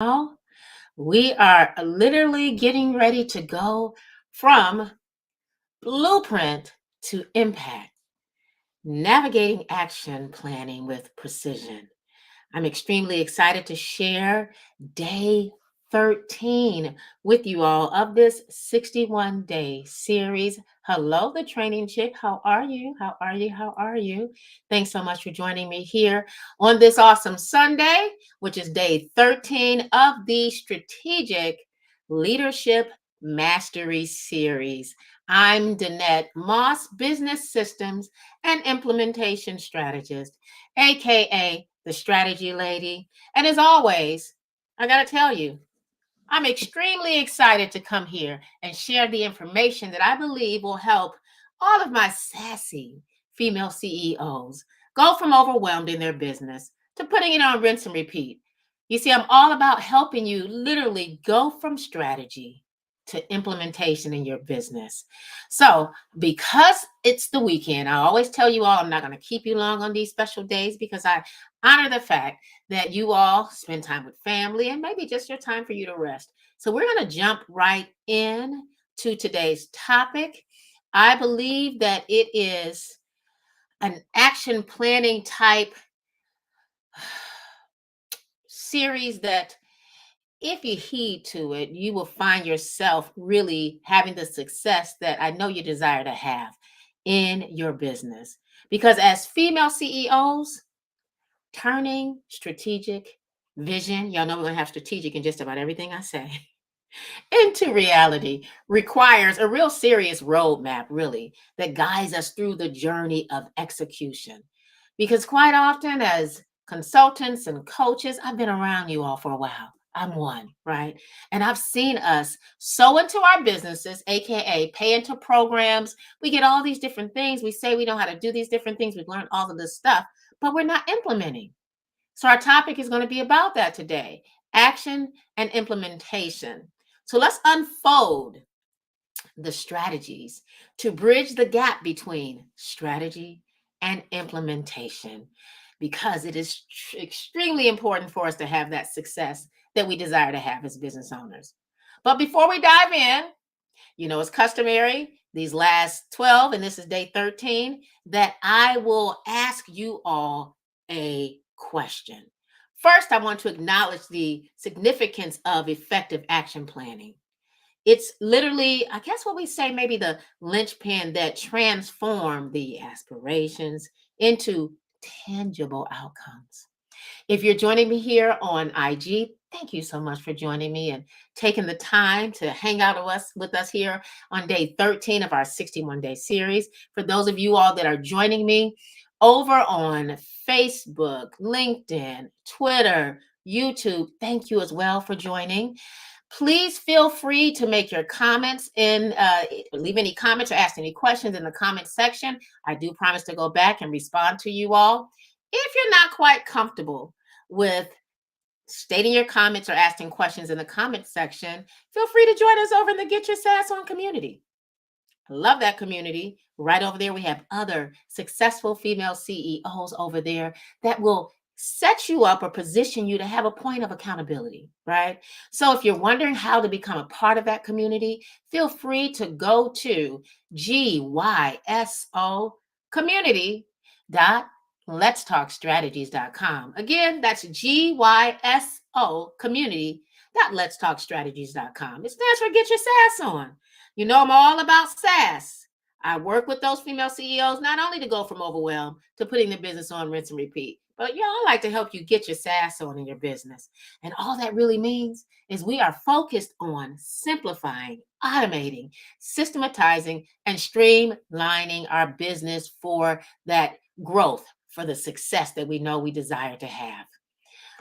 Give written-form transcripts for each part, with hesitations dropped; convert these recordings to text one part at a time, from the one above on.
Now, we are literally getting ready to go from blueprint to impact, navigating action planning with precision. I'm extremely excited to share day 13 with you all of this 61-day series. Hello, the training chick. How are you? How are you? How are you? Thanks so much for joining me here on this awesome Sunday, which is day 13 of the Strategic Leadership Mastery Series. I'm Danette Moss, Business Systems and Implementation Strategist, aka the Strategy Lady. And as always, I got to tell you, I'm extremely excited to come here and share the information that I believe will help all of my sassy female CEOs go from overwhelmed in their business to putting it on rinse and repeat. You see, I'm all about helping you literally go from strategy to implementation in your business. So, because it's the weekend, I always tell you all I'm not going to keep you long on these special days because I honor the fact that you all spend time with family and maybe just your time for you to rest. So we're going to jump right in to today's topic. I believe that it is an action planning type series that if you heed to it, you will find yourself really having the success that I know you desire to have in your business. Because as female CEOs, turning strategic vision, y'all know we're going to have strategic in just about everything I say, into reality requires a real serious roadmap, really, that guides us through the journey of execution. Because quite often, as consultants and coaches, I've been around you all for a while. I'm one, right? And I've seen us sow into our businesses, AKA pay into programs. We get all these different things. We say we know how to do these different things. We've learned all of this stuff, but we're not implementing. So, our topic is going to be about that today: action and implementation. So, let's unfold the strategies to bridge the gap between strategy and implementation because it is extremely important for us to have that success that we desire to have as business owners. But before we dive in, it's customary these last 12, and this is day 13, that I will ask you all a question. First, I want to acknowledge the significance of effective action planning. It's literally, I guess what we say, maybe the linchpin that transform the aspirations into tangible outcomes. If you're joining me here on IG, thank you so much for joining me and taking the time to hang out with us here on day 13 of our 61-day series. For those of you all that are joining me over on Facebook, LinkedIn, Twitter, YouTube, thank you as well for joining. Please feel free to make your comments leave any comments or ask any questions in the comment section. I do promise to go back and respond to you all. If you're not quite comfortable with stating your comments or asking questions in the comment section, feel free to join us over in the Get Your Sass On community. I love that community. Right over there, we have other successful female CEOs over there that will set you up or position you to have a point of accountability, right? So if you're wondering how to become a part of that community, feel free to go to GYSO community dot letstalkstrategies.com. Again, that's GYSO community dot letstalkstrategies.com. It stands for Get Your Sass On. You know, I'm all about SaaS. I work with those female CEOs not only to go from overwhelm to putting the business on rinse and repeat, but I like to help you get your SaaS on in your business. And all that really means is we are focused on simplifying, automating, systematizing, and streamlining our business for that growth, for the success that we know we desire to have.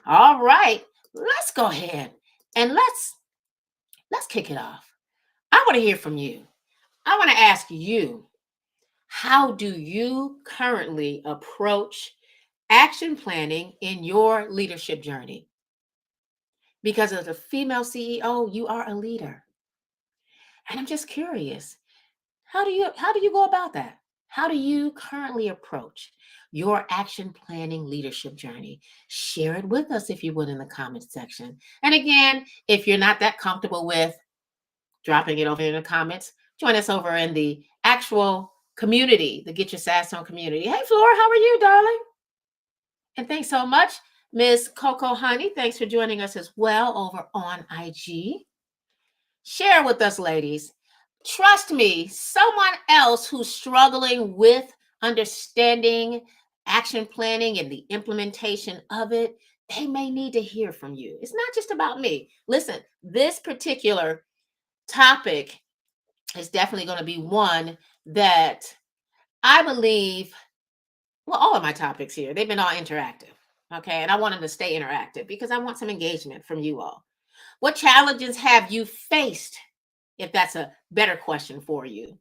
All right, let's go ahead and let's kick it off. I want to hear from you. I want to ask you, how do you currently approach action planning in your leadership journey? Because as a female CEO, you are a leader. And I'm just curious, how do you go about that? How do you currently approach your action planning leadership journey? Share it with us if you would in the comments section. And again, if you're not that comfortable with dropping it over in the comments, join us over in the actual community, the Get Your Sass On community. Hey, Flora, how are you, darling? And thanks so much, Miss Coco Honey. Thanks for joining us as well over on IG. Share with us, ladies. Trust me, someone else who's struggling with understanding action planning and the implementation of it, they may need to hear from you. It's not just about me. Listen, this particular topic is definitely going to be one that I believe, well, all of my topics here, they've been all interactive. Okay. And I want them to stay interactive because I want some engagement from you all. What challenges have you faced, if that's a better question for you,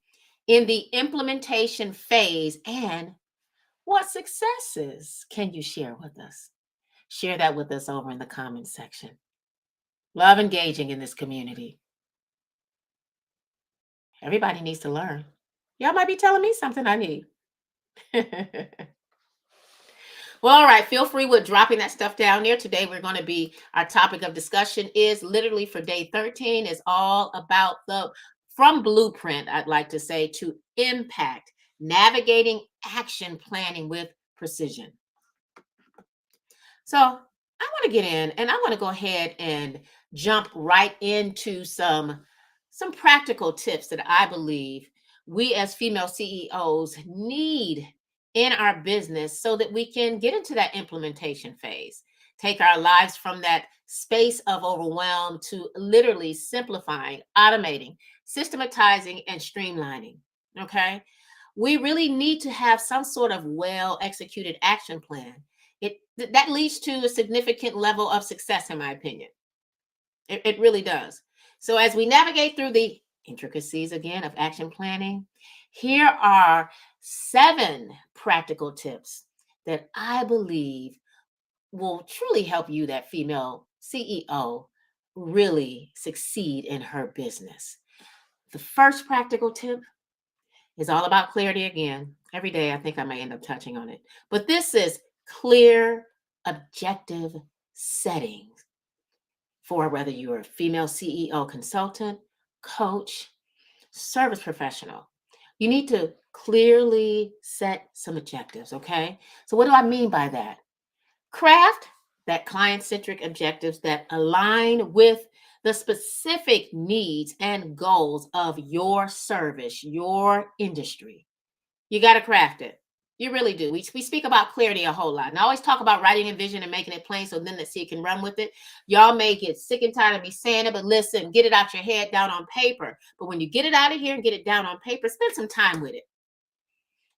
in the implementation phase? And what successes can you share with us? Share that with us over in the comments section. Love engaging in this community. Everybody needs to learn. Y'all might be telling me something I need. Well, all right. Feel free with dropping that stuff down there. Today, we're going to be, our topic of discussion is literally for day 13 is all about the, from blueprint, I'd like to say, to impact, navigating action planning with precision. So I want to get in and I want to go ahead and jump right into some practical tips that I believe we as female CEOs need in our business so that we can get into that implementation phase, take our lives from that space of overwhelm to literally simplifying, automating, systematizing, and streamlining. Okay. We really need to have some sort of well executed action plan. That leads to a significant level of success, in my opinion. It really does. So as we navigate through the intricacies again of action planning, here are 7 practical tips that I believe will truly help you, that female CEO, really succeed in her business. The first practical tip is all about clarity again. Every day, I think I may end up touching on it. But this is clear, objective settings for whether you're a female CEO consultant, coach, service professional. You need to clearly set some objectives, okay? So, what do I mean by that? Craft that client centric objectives that align with the specific needs and goals of your service, your industry. You got to craft it. You really do. We speak about clarity a whole lot. And I always talk about writing a vision and making it plain so then the CEO can run with it. Y'all may get sick and tired of me saying it, but listen, get it out your head down on paper. But when you get it out of here and get it down on paper, spend some time with it.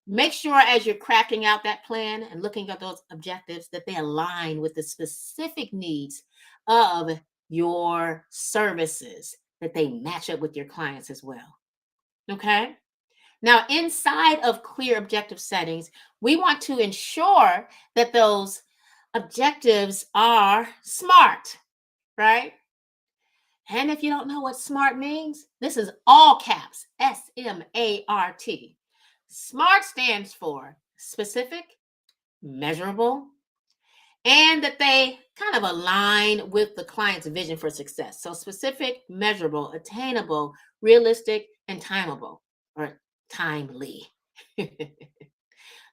Make sure as you're crafting out that plan and looking at those objectives that they align with the specific needs of your services, that they match up with your clients as well. Okay? Now, inside of clear objective settings, we want to ensure that those objectives are SMART, right? And if you don't know what SMART means, this is all caps, SMART. SMART stands for specific, measurable, and that they kind of align with the client's vision for success. So specific, measurable, attainable, realistic, and timeable, or timely.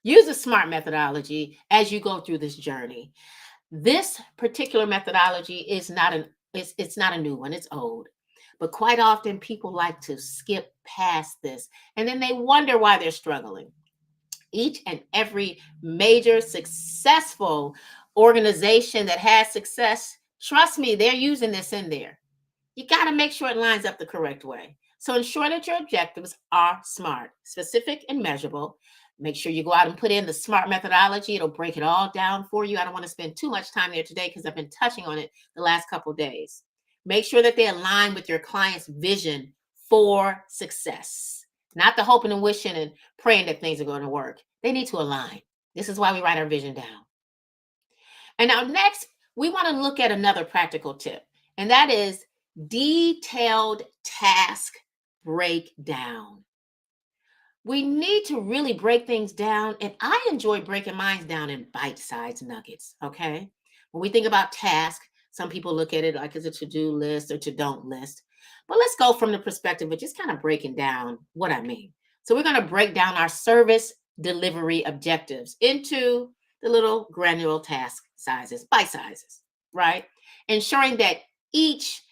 Use the SMART methodology as you go through this journey. This particular methodology is not it's not a new one, it's old. But quite often people like to skip past this and then they wonder why they're struggling. Each and every major successful organization that has success, trust me, they're using this in there. You got to make sure it lines up the correct way. So ensure that your objectives are SMART, specific and measurable. Make sure you go out and put in the SMART methodology. It'll break it all down for you. I don't want to spend too much time there today because I've been touching on it the last couple of days. Make sure that they align with your client's vision for success. Not the hoping and wishing and praying that things are going to work. They need to align. This is why we write our vision down. And now next, we want to look at another practical tip, and that is detailed task breakdown. We need to really break things down. And I enjoy breaking mine down in bite-sized nuggets. Okay. When we think about task, some people look at it like it's a to-do list or to-don't list. But let's go from the perspective of just kind of breaking down what I mean. So we're going to break down our service delivery objectives into the little granular task sizes, bite sizes, right? Ensuring that each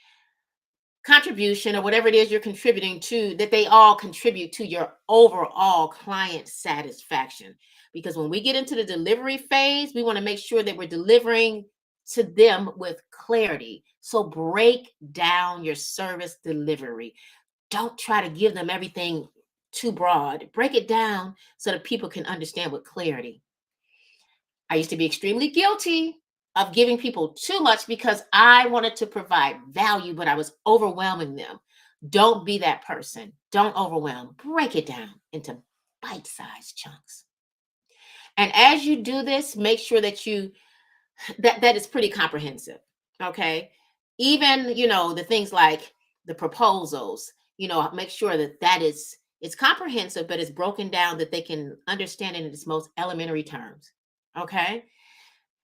contribution or whatever it is you're contributing to, that they all contribute to your overall client satisfaction. Because when we get into the delivery phase, we want to make sure that we're delivering to them with clarity. So break down your service delivery. Don't try to give them everything too broad. Break it down so that people can understand with clarity. I used to be extremely guilty of giving people too much because I wanted to provide value, but I was overwhelming them. Don't be that person. Don't overwhelm. Break it down into bite sized chunks. And as you do this, make sure that that is pretty comprehensive. Okay. Even, the things like the proposals, make sure that it's comprehensive, but it's broken down that they can understand it in its most elementary terms. Okay.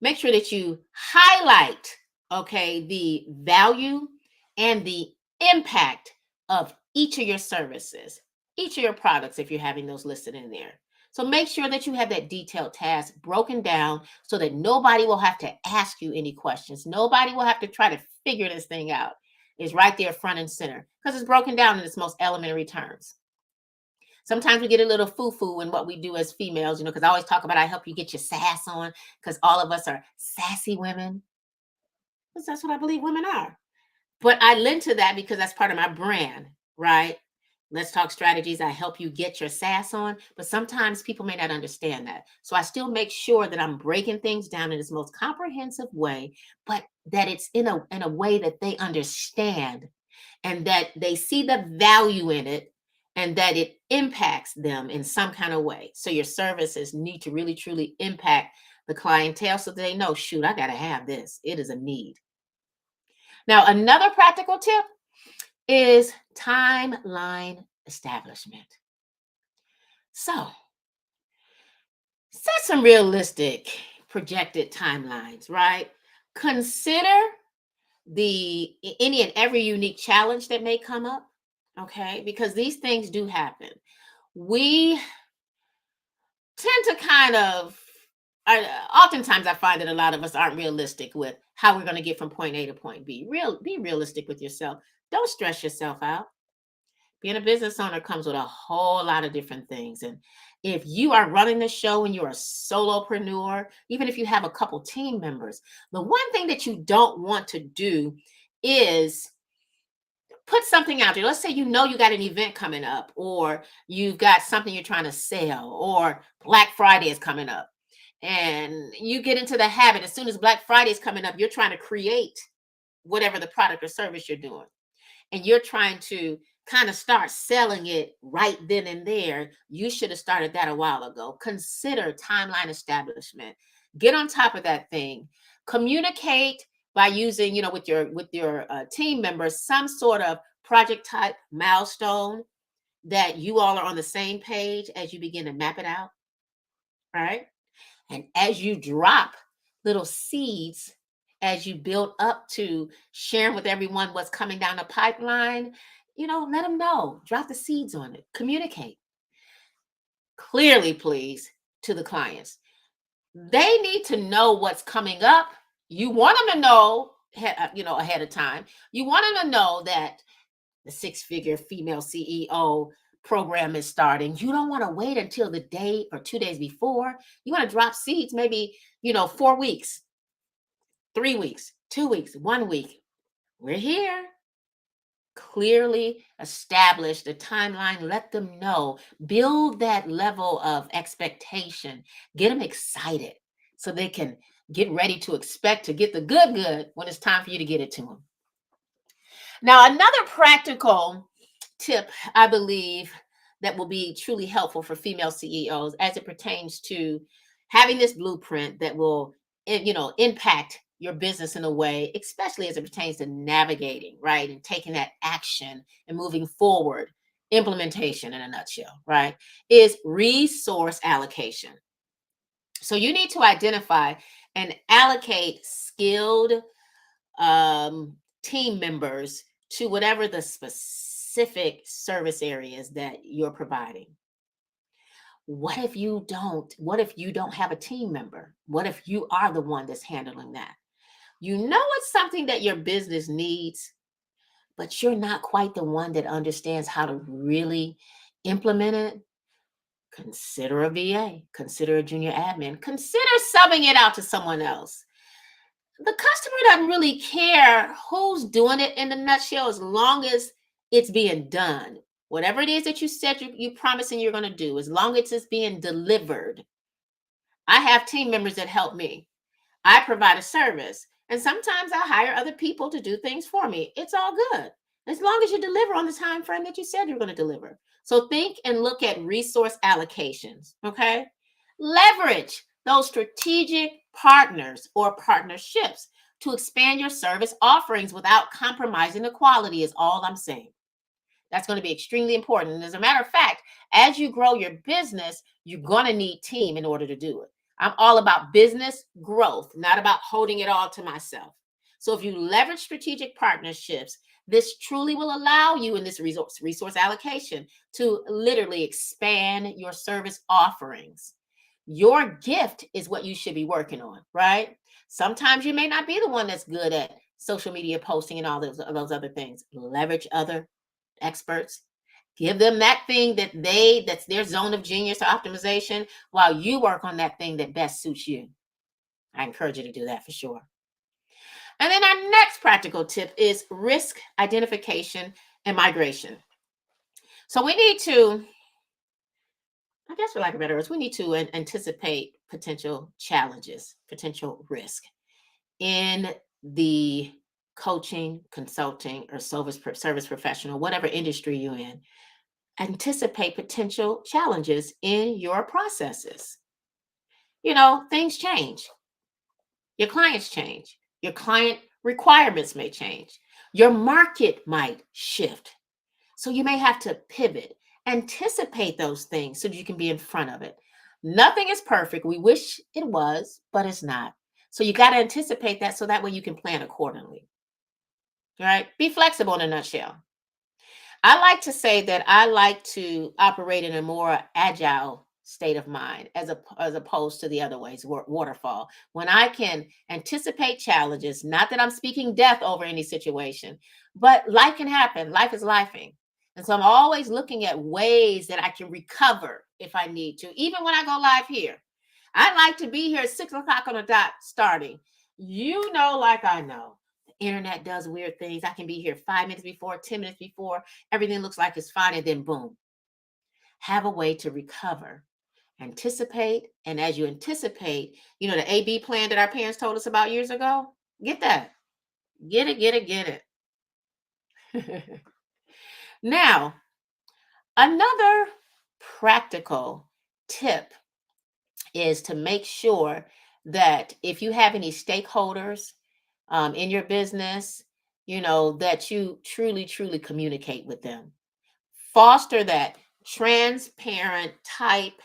Make sure that you highlight, okay, the value and the impact of each of your services, each of your products, if you're having those listed in there. So make sure that you have that detailed task broken down so that nobody will have to ask you any questions. Nobody will have to try to figure this thing out. It's right there front and center because it's broken down in its most elementary terms. Sometimes we get a little foo-foo in what we do as females, because I always talk about I help you get your sass on because all of us are sassy women. 'Cause that's what I believe women are. But I lend to that because that's part of my brand, right? Let's talk strategies. I help you get your sass on, but sometimes people may not understand that. So I still make sure that I'm breaking things down in its most comprehensive way, but that it's in a way that they understand and that they see the value in it and that it impacts them in some kind of way. So your services need to really truly impact the clientele so they know, shoot, I got to have this. It is a need. Now, another practical tip is timeline establishment. So, set some realistic projected timelines, right? Consider any and every unique challenge that may come up, okay? Because these things do happen. We tend to kind of oftentimes I find that a lot of us aren't realistic with how we're going to get from point A to point B. Be realistic with yourself. Don't stress yourself out. Being a business owner comes with a whole lot of different things. And if you are running the show and you're a solopreneur, even if you have a couple team members, the one thing that you don't want to do is put something out there. Let's say you got an event coming up, or you've got something you're trying to sell, or Black Friday is coming up. And you get into the habit as soon as Black Friday is coming up, you're trying to create whatever the product or service you're doing. And you're trying to kind of start selling it right then and there. You should have started that a while ago. Consider timeline establishment. Get on top of that thing. Communicate by using, with your team members, some sort of project type milestone that you all are on the same page as you begin to map it out, right? And as you drop little seeds, as you build up to sharing with everyone what's coming down the pipeline, let them know. Drop the seeds on it. Communicate clearly, please, to the clients. They need to know what's coming up. You want them to know, ahead of time. You want them to know that the six-figure female CEO program is starting. You don't want to wait until the day or 2 days before. You want to drop seeds maybe, 4 weeks, 3 weeks, 2 weeks, 1 week. We're here. Clearly establish the timeline. Let them know. Build that level of expectation. Get them excited so they can get ready to expect to get the good when it's time for you to get it to them. Now, another practical tip I believe that will be truly helpful for female CEOs as it pertains to having this blueprint that will impact your business in a way, especially as it pertains to navigating, right? And taking that action and moving forward implementation in a nutshell, right? Is resource allocation. So you need to identify and allocate skilled um, team members to whatever the specific service areas that you're providing. What if you don't? What if you don't have a team member? What if you are the one that's handling that? You know it's something that your business needs, but you're not quite the one that understands how to really implement it. Consider a VA, consider a junior admin, consider subbing it out to someone else. The customer doesn't really care who's doing it in a nutshell as long as it's being done. Whatever it is that you said you promising you're going to do, as long as it's being delivered. I have team members that help me. I provide a service, and sometimes I hire other people to do things for me. It's all good as long as you deliver on the time frame that you said you're going to deliver. So think and look at resource allocations. Okay, leverage those strategic partners or partnerships to expand your service offerings without compromising the quality. Is all I'm saying. That's going to be extremely important. And as a matter of fact, as you grow your business, you're going to need team in order to do it. I'm all about business growth, not about holding it all to myself. So if you leverage strategic partnerships, this truly will allow you in this resource allocation to literally expand your service offerings. Your gift is what you should be working on, right? Sometimes you may not be the one that's good at social media posting and all those other things. Leverage other experts. Give them that thing that's their zone of genius or optimization while you work on that thing that best suits you. I encourage you to do that for sure. And then our next practical tip is risk identification and migration. So we need to, I guess for lack of better words, we need to anticipate potential challenges, potential risk in the coaching, consulting, or service professional, whatever industry you're in. Anticipate potential challenges in your processes. Things change. Your clients change. Your client requirements may change. Your market might shift. So you may have to pivot. Anticipate those things so that you can be in front of it. Nothing is perfect. We wish it was, but it's not. So you got to anticipate that so that way you can plan accordingly. All right? Be flexible in a nutshell. I like to say that I like to operate in a more agile state of mind as opposed to the other ways, waterfall. When I can anticipate challenges, not that I'm speaking death over any situation, but life can happen. Life is lifing. And so I'm always looking at ways that I can recover if I need to, even when I go live here. I like to be here at 6 o'clock on the dot starting. Like I know internet does weird things. I can be here 5 minutes before, 10 minutes before, everything looks like it's fine, and then boom. Have a way to recover. Anticipate. And as you anticipate, the AB plan that our parents told us about years ago, get that. Get it, get it, get it. Now, another practical tip is to make sure that if you have any stakeholders in your business, that you truly, truly communicate with them. Foster that transparent type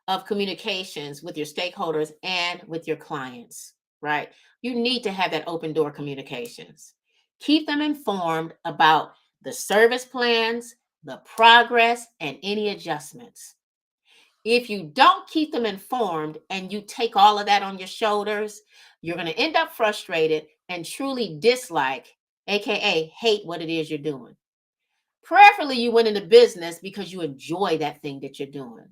of communications with your stakeholders and with your clients, right? You need to have that open door communications. Keep them informed about the service plans, the progress, and any adjustments. If you don't keep them informed and you take all of that on your shoulders, you're going to end up frustrated and truly dislike, AKA hate what it is you're doing. Prayerfully, you went into business because you enjoy that thing that you're doing.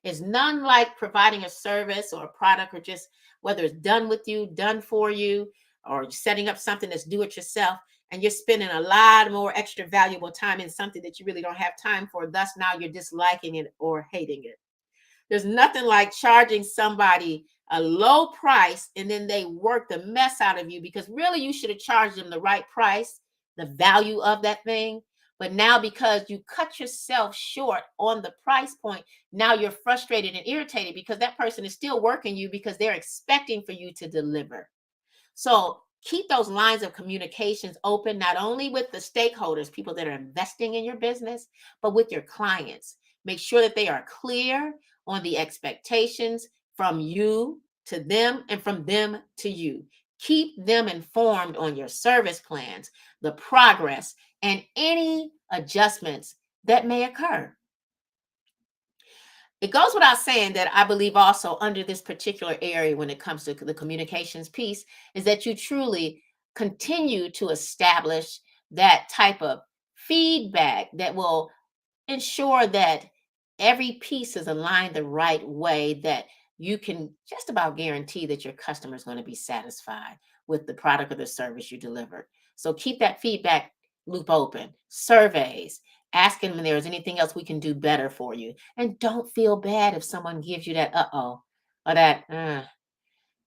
It's none like providing a service or a product, or just whether it's done with you, done for you, or setting up something that's do it yourself, and you're spending a lot more extra valuable time in something that you really don't have time for. Thus, now you're disliking it or hating it. There's nothing like charging somebody a low price and then they work the mess out of you, because really you should have charged them the right price, the value of that thing. But now, because you cut yourself short on the price point, now you're frustrated and irritated because that person is still working you because they're expecting for you to deliver. So Keep those lines of communications open, not only with the stakeholders, people that are investing in your business, but with your clients. Make sure that they are clear on the expectations from you to them and from them to you. Keep them informed on your service plans, the progress, and any adjustments that may occur. It goes without saying that I believe also under this particular area when it comes to the communications piece is that you truly continue to establish that type of feedback that will ensure that every piece is aligned the right way, that you can just about guarantee that your customer is going to be satisfied with the product or the service you delivered. So keep that feedback loop open, surveys, asking when there's anything else we can do better for you. And don't feel bad if someone gives you that uh-oh or that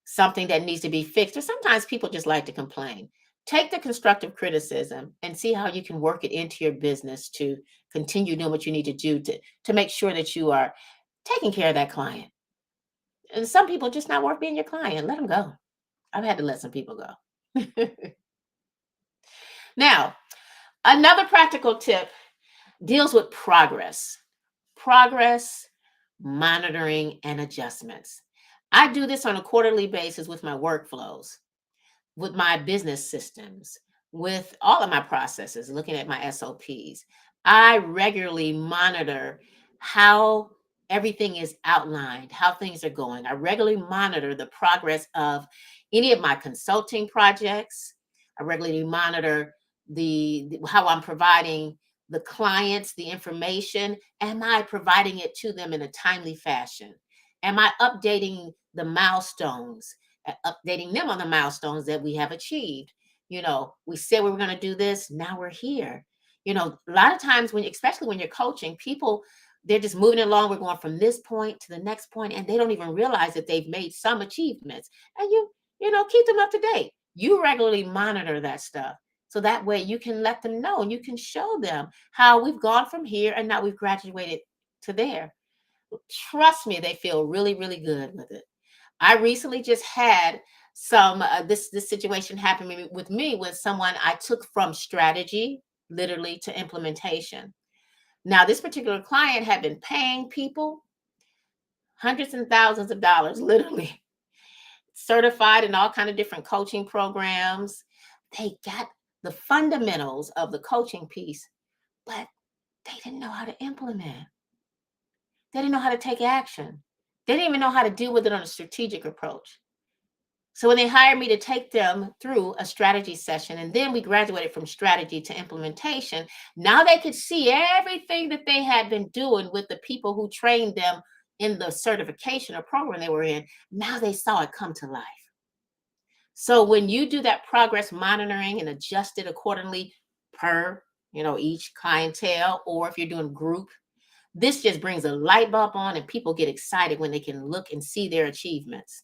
something that needs to be fixed. Or sometimes people just like to complain. Take the constructive criticism and see how you can work it into your business to continue doing what you need to do to make sure that you are taking care of that client. And some people just not worth being your client. Let them go. I've had to let some people go. Now, another practical tip deals with progress, monitoring, and adjustments. I do this on a quarterly basis with my workflows, with my business systems, with all of my processes, looking at my SOPs. I regularly monitor how everything is outlined, how things are going. I regularly monitor the progress of any of my consulting projects. I regularly monitor how I'm providing the clients the information. Am I providing it to them in a timely fashion? Am I updating the milestones? Updating them on the milestones that we have achieved. We said we were going to do this. Now we're here. A lot of times especially when you're coaching people, they're just moving along. We're going from this point to the next point, and they don't even realize that they've made some achievements. And keep them up to date. You regularly monitor that stuff. So that way you can let them know and you can show them how we've gone from here and now we've graduated to there. Trust me, they feel really, really good with it. I recently just had this situation happen with me with someone I took from strategy literally to implementation. Now, this particular client had been paying people hundreds and thousands of dollars, literally certified in all kind of different coaching programs. They got the fundamentals of the coaching piece, but they didn't know how to implement. They didn't know how to take action. They didn't even know how to deal with it on a strategic approach. So when they hired me to take them through a strategy session, and then we graduated from strategy to implementation, now they could see everything that they had been doing with the people who trained them in the certification or program they were in. Now they saw it come to life. So when you do that progress monitoring and adjust it accordingly per, each clientele, or if you're doing group, this just brings a light bulb on and people get excited when they can look and see their achievements.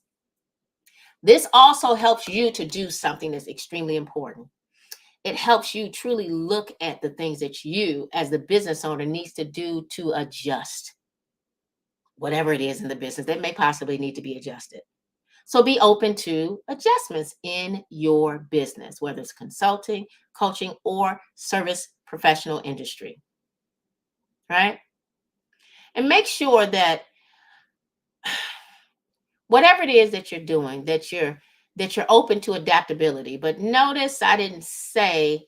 This also helps you to do something that's extremely important. It helps you truly look at the things that you, as the business owner, needs to do to adjust whatever it is in the business that may possibly need to be adjusted. So be open to adjustments in your business, whether it's consulting, coaching, or service professional industry. Right? And make sure that whatever it is that you're doing, that you're open to adaptability. But notice I didn't say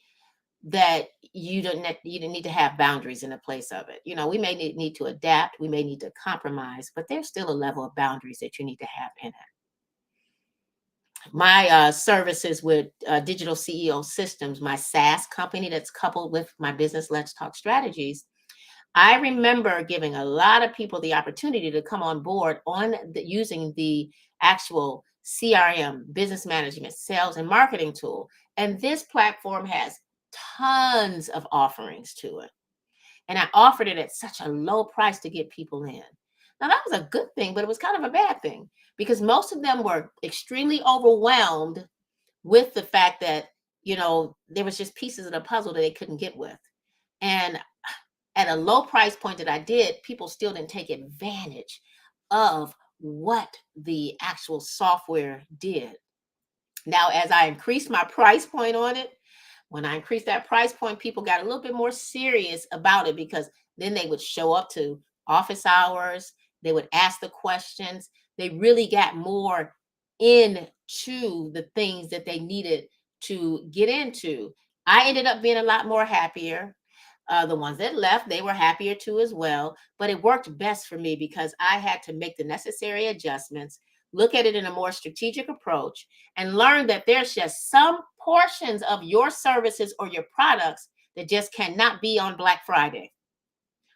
that you didn't need to have boundaries in the place of it. We may need to adapt, we may need to compromise, but there's still a level of boundaries that you need to have in it. My services with digital CEO systems, my SaaS company that's coupled with my business Let's Talk Strategies, I remember giving a lot of people the opportunity to come on board on using the actual CRM, business management, sales, and marketing tool. And this platform has tons of offerings to it. And I offered it at such a low price to get people in. Now, that was a good thing, but it was kind of a bad thing because most of them were extremely overwhelmed with the fact that, there was just pieces of the puzzle that they couldn't get with. And at a low price point that I did, people still didn't take advantage of what the actual software did. Now, as I increased my price point on it, when I increased that price point, people got a little bit more serious about it because then they would show up to office hours, they would ask the questions. They really got more into the things that they needed to get into. I ended up being a lot more happier. The ones that left, they were happier too as well. But it worked best for me because I had to make the necessary adjustments, look at it in a more strategic approach, and learn that there's just some portions of your services or your products that just cannot be on Black Friday.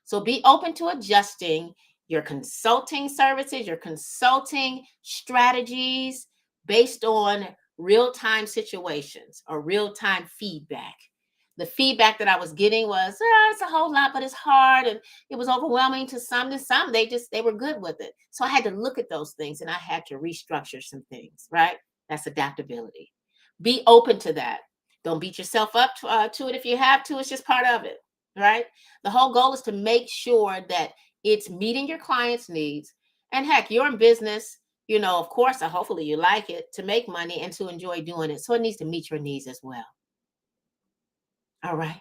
So be open to adjusting your consulting services, your consulting strategies based on real time situations or real time feedback. The feedback that I was getting was, it's a whole lot, but it's hard. And it was overwhelming to some. To some, they were good with it. So I had to look at those things and I had to restructure some things, right? That's adaptability. Be open to that. Don't beat yourself up to it if you have to. It's just part of it, right? The whole goal is to make sure that it's meeting your clients' needs. And heck, you're in business, of course, hopefully you like it to make money and to enjoy doing it. So it needs to meet your needs as well. All right.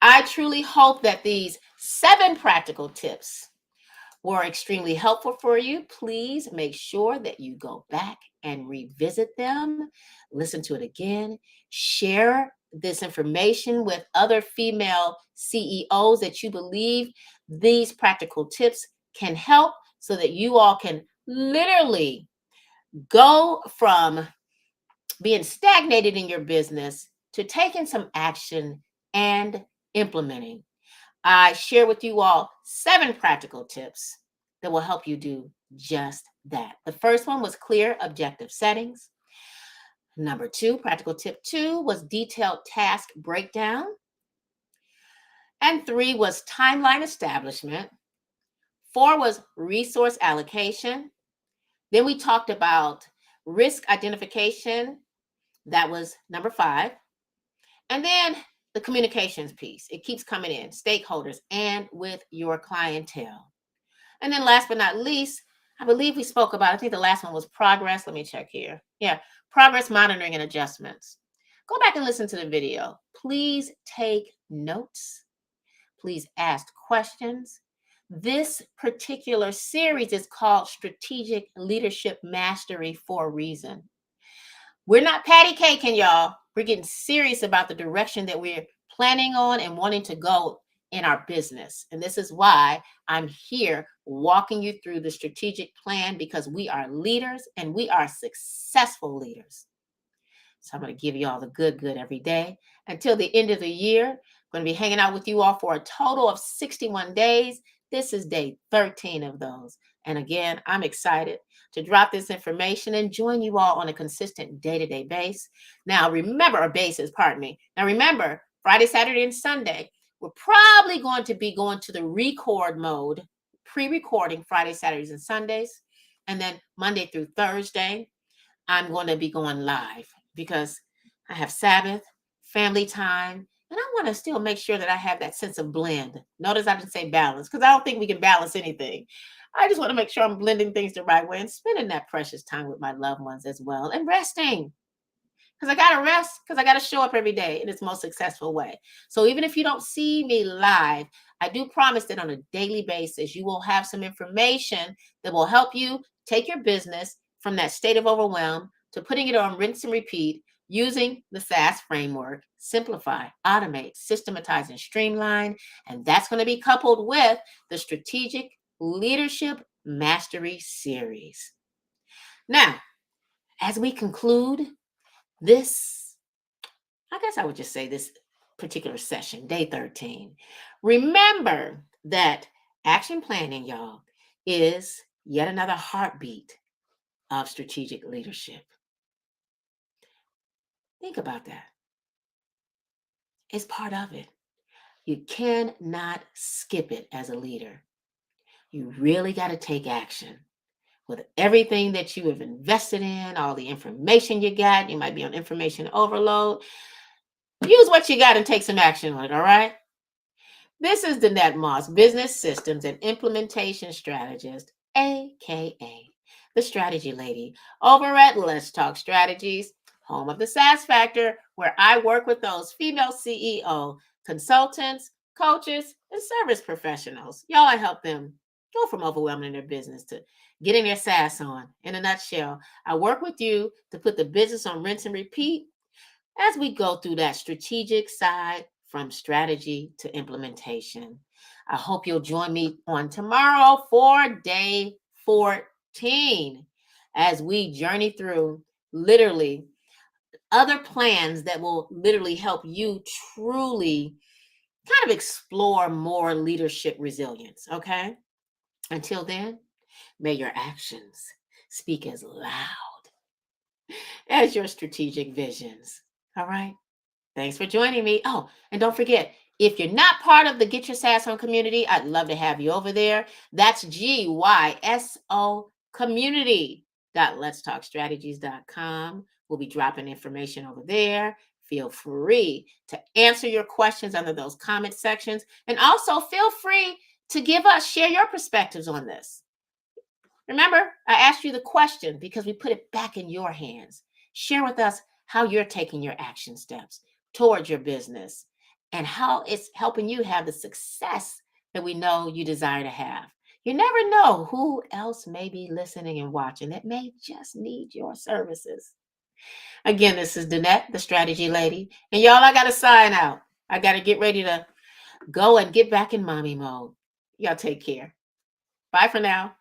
I truly hope that these 7 practical tips were extremely helpful for you. Please make sure that you go back and revisit them, listen to it again, share this information with other female CEOs that you believe these practical tips can help so that you all can literally go from being stagnated in your business to taking some action and implementing. I share with you all 7 practical tips that will help you do just that. The first one was clear objective settings. Number 2, practical tip 2 was detailed task breakdown. And 3 was timeline establishment. 4 was resource allocation. Then we talked about risk identification. That was number 5. And then the communications piece. It keeps coming in, stakeholders and with your clientele. And then last but not least, I believe we spoke about, I think the last one was progress. Let me check here. Yeah, progress monitoring and adjustments. Go back and listen to the video. Please take notes. Please ask questions. This particular series is called Strategic Leadership Mastery for a reason. We're not patty caking, y'all. We're getting serious about the direction that we're planning on and wanting to go in our business. And this is why I'm here walking you through the strategic plan, because we are leaders and we are successful leaders. So I'm going to give you all the good every day until the end of the year. I'm going to be hanging out with you all for a total of 61 days. This is day 13 of those. And again, I'm excited to drop this information and join you all on a consistent day-to-day basis. Now, remember, Friday, Saturday, and Sunday, we're probably going to be going to the record mode, pre-recording Friday, Saturdays, and Sundays. And then Monday through Thursday, I'm going to be going live because I have Sabbath, family time, and I want to still make sure that I have that sense of blend. Notice I didn't say balance because I don't think we can balance anything. I just want to make sure I'm blending things the right way and spending that precious time with my loved ones as well and resting. Because I got to rest, because I got to show up every day in its most successful way. So even if you don't see me live, I do promise that on a daily basis, you will have some information that will help you take your business from that state of overwhelm to putting it on rinse and repeat using the SaaS framework: simplify, automate, systematize, and streamline. And that's going to be coupled with the Strategic Leadership Mastery Series. Now, as we conclude this, I guess I would just say this particular session, day 13, remember that action planning, y'all, is yet another heartbeat of strategic leadership. Think about that. It's part of it. You cannot skip it as a leader. You really got to take action with everything that you have invested in, all the information you got. You might be on information overload. Use what you got and take some action on it, all right? This is Danette Moss, Business Systems and Implementation Strategist, aka the strategy lady, over at Let's Talk Strategies, home of the SaaS Factor, where I work with those female CEO, consultants, coaches, and service professionals. Y'all, I help them go from overwhelming their business to getting their SaaS on. In a nutshell, I work with you to put the business on rinse and repeat as we go through that strategic side from strategy to implementation. I hope you'll join me on tomorrow for day 14 as we journey through literally other plans that will literally help you truly kind of explore more leadership resilience. Okay. Until then, may your actions speak as loud as your strategic visions. All right. Thanks for joining me. Oh, and don't forget, if you're not part of the Get Your Sass On community, I'd love to have you over there. That's GYSO community. Letstalkstrategies.com. We'll be dropping information over there. Feel free to answer your questions under those comment sections. And also feel free to share your perspectives on this. Remember, I asked you the question because we put it back in your hands. Share with us how you're taking your action steps towards your business and how it's helping you have the success that we know you desire to have. You never know who else may be listening and watching that may just need your services. Again, this is Danette, the strategy lady. And y'all, I got to sign out. I got to get ready to go and get back in mommy mode. Y'all take care. Bye for now.